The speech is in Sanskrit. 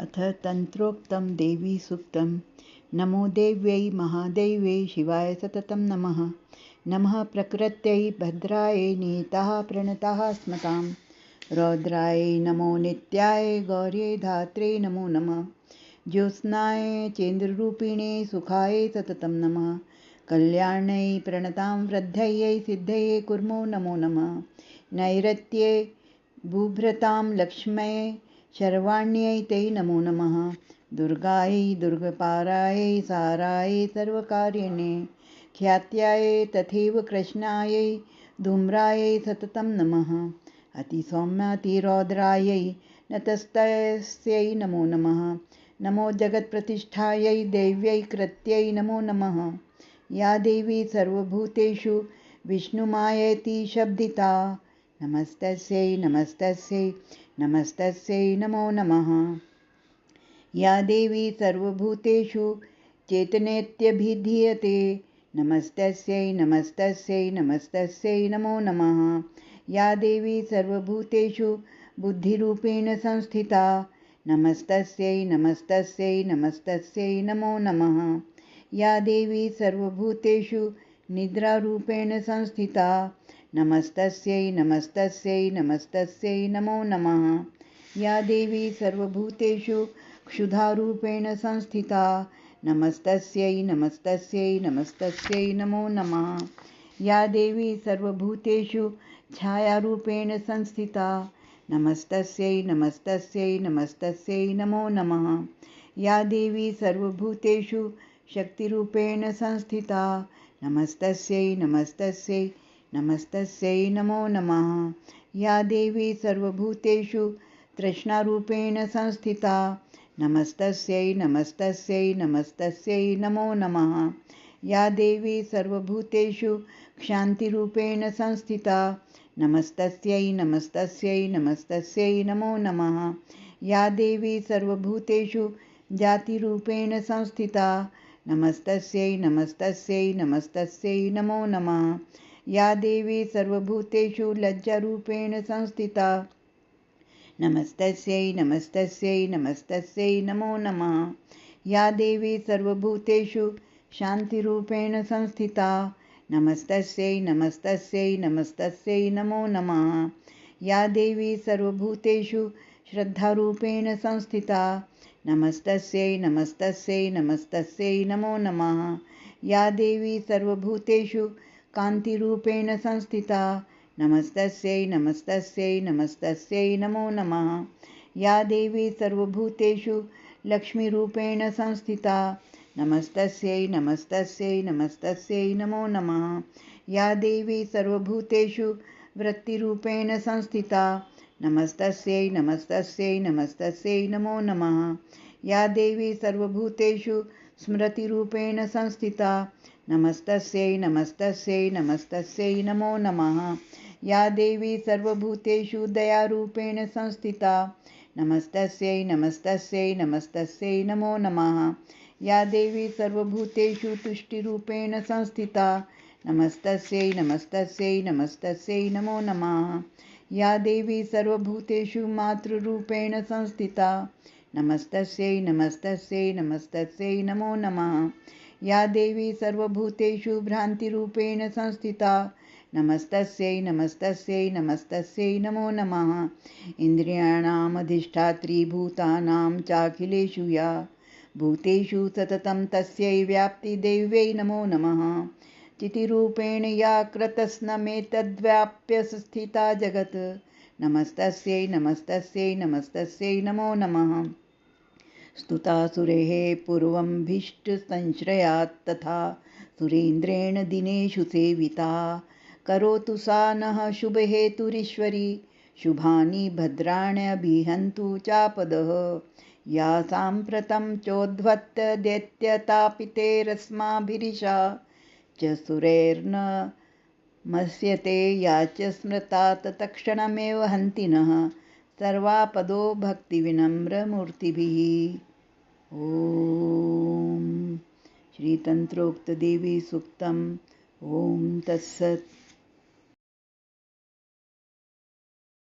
अथ तन्त्रोक्तं देवी सूक्तं। नमो देव्यै महादेव्यै शिवाय सततं नमः। नमः प्रकृत्यै भद्रायै नीताः प्रणताः स्मतां। रौद्रायै नमो नित्याय गौर्यै धात्रे नमो नमः। ज्योत्स्नाय चेन्द्ररूपिणे सुखाय सततं नमः। कल्याण्यै प्रणतां वृद्धयै सिद्धये कुर्मो नमो नमः। नैरत्ये बुभ्रतां लक्ष्म्यै शर्वाण्यै ते नमो नमः। दुर्गायै दुर्गपारायै सारायै सर्वकार्यणे ख्यात्यायै तथैव कृष्णायै धूम्रायै सततं नमः। अतिसौम्यातिरौद्रायै नतस्तस्यै नमो नमः। नमो जगत्प्रतिष्ठायै देव्यै कृत्यै नमो नमः। या देवी सर्वभूतेषु विष्णुमायेति शब्दिता नमस्तस्यै नमस्तस्यै नमस्तस्यै नमो नमः। या देवी सर्वभूतेषु चेतनेत्यभिधीयते नमस्तस्यै नमस्तस्यै नमस्तस्यै नमो नमः। या देवी सर्वभूतेषु बुद्धिरूपेण संस्थिता नमस्तस्यै नमस्तस्यै नमस्तस्यै नमो नमः। या देवी सर्वभूतेषु निद्रारूपेण संस्थिता नमस्तस्यै नमस्तस्यै नमस्तस्यै नमो नमः। या देवी सर्वभूतेषु क्षुधारूपेण संस्थिता नमस्तस्यै नमस्तस्यै नमस्तस्यै नमो नमः। या देवी सर्वभूतेषु छायारूपेण संस्थिता नमस्तस्यै नमस्तस्यै नमस्तस्यै नमो नमः। या देवी सर्वभूतेषु शक्तिरूपेण संस्थिता नमस्तस्यै नमस्तस्यै नमस्तस्यै नमो नमः। या देवी सर्वभूतेषु तृष्णारूपेण संस्थिता नमस्तस्यै नमस्तस्यै नमस्तस्यै नमो नमः। या देवी सर्वभूतेषु क्षान्तिरूपेण संस्थिता नमस्तस्यै नमस्तस्यै नमस्तस्यै नमो नमः। या देवी सर्वभूतेषु जातिरूपेण संस्थिता नमस्तस्यै नमस्तस्यै नमस्तस्यै नमो नमः। या देवी सर्वभूतेषु लज्जारूपेण संस्थिता नमस्तस्यै नमस्तस्यै नमस्तस्यै नमो नमः। या देवी सर्वभूतेषु शान्तिरूपेण संस्थिता नमस्तस्यै नमस्तस्यै नमस्तस्यै नमो नमः। या देवी सर्वभूतेषु श्रद्धारूपेण संस्थिता नमस्तस्यै नमस्तस्यै नमस्तस्यै नमो नमः। या देवी सर्वभूतेषु कान्तिरूपेण संस्थिता नमस्तस्यै नमस्तस्यै नमस्तस्यै नमो नमः। या देवी सर्वभूतेषु लक्ष्मीरूपेण संस्थिता नमस्तस्यै नमस्तस्यै नमस्तस्यै नमो नमः। या देवी सर्वभूतेषु वृत्तिरूपेण संस्थिता नमस्तस्यै नमस्तस्यै नमस्तस्यै नमो नमः। या देवी सर्वभूतेषु स्मृतिरूपेण संस्थिता नमस्तस्यै नमस्तस्यै नमस्तस्यै नमो नमः। या देवी सर्वभूतेषु दयारूपेण संस्थिता नमस्तस्यै नमस्तस्यै नमस्तस्यै नमो नमः। या देवी सर्वभूतेषु तुष्टिरूपेण संस्थिता नमस्तस्यै नमस्तस्यै नमस्तस्यै नमो नमः। या देवी सर्वभूतेषु मातृरूपेण संस्थिता नमस्तस्यै नमस्तस्यै नमस्तस्यै नमो नमः। या देवी सर्वभूतेषु भ्रान्तिरूपेण संस्थिता नमस्तस्यै नमस्तस्यै नमस्तस्यै नमो नमः। इन्द्रियाणामधिष्ठात्री भूतानां चाखिलेषु या भूतेषु सततं तस्यै व्याप्तिदेव्यै नमो नमः। चितिरूपेण या क्रतस्नमेतद्व्याप्य स्थिता जगत् नमस्तस्यै नमस्तस्यै नमस्तस्यै नमो नमः। स्तुतासुरैः पूर्वमभीष्टसंश्रयात् तथा सुरेन्द्रेण दिनेषु सेविता करोतु सा नः शुभहेतुरीश्वरी शुभानि भद्राण्यभिहन्तु चापदः। या साम्प्रतं चोद्भक्तदैत्यतापितैरस्माभिरीशा च सुरैर्न मस्यते या च स्मृता तत्क्षणमेव हन्ति नः सर्वापदो भक्तिविनम्रमूर्तिभिः। ॐ श्रीतन्त्रोक्तदेवी सूक्तम्। ॐ तत्सत्।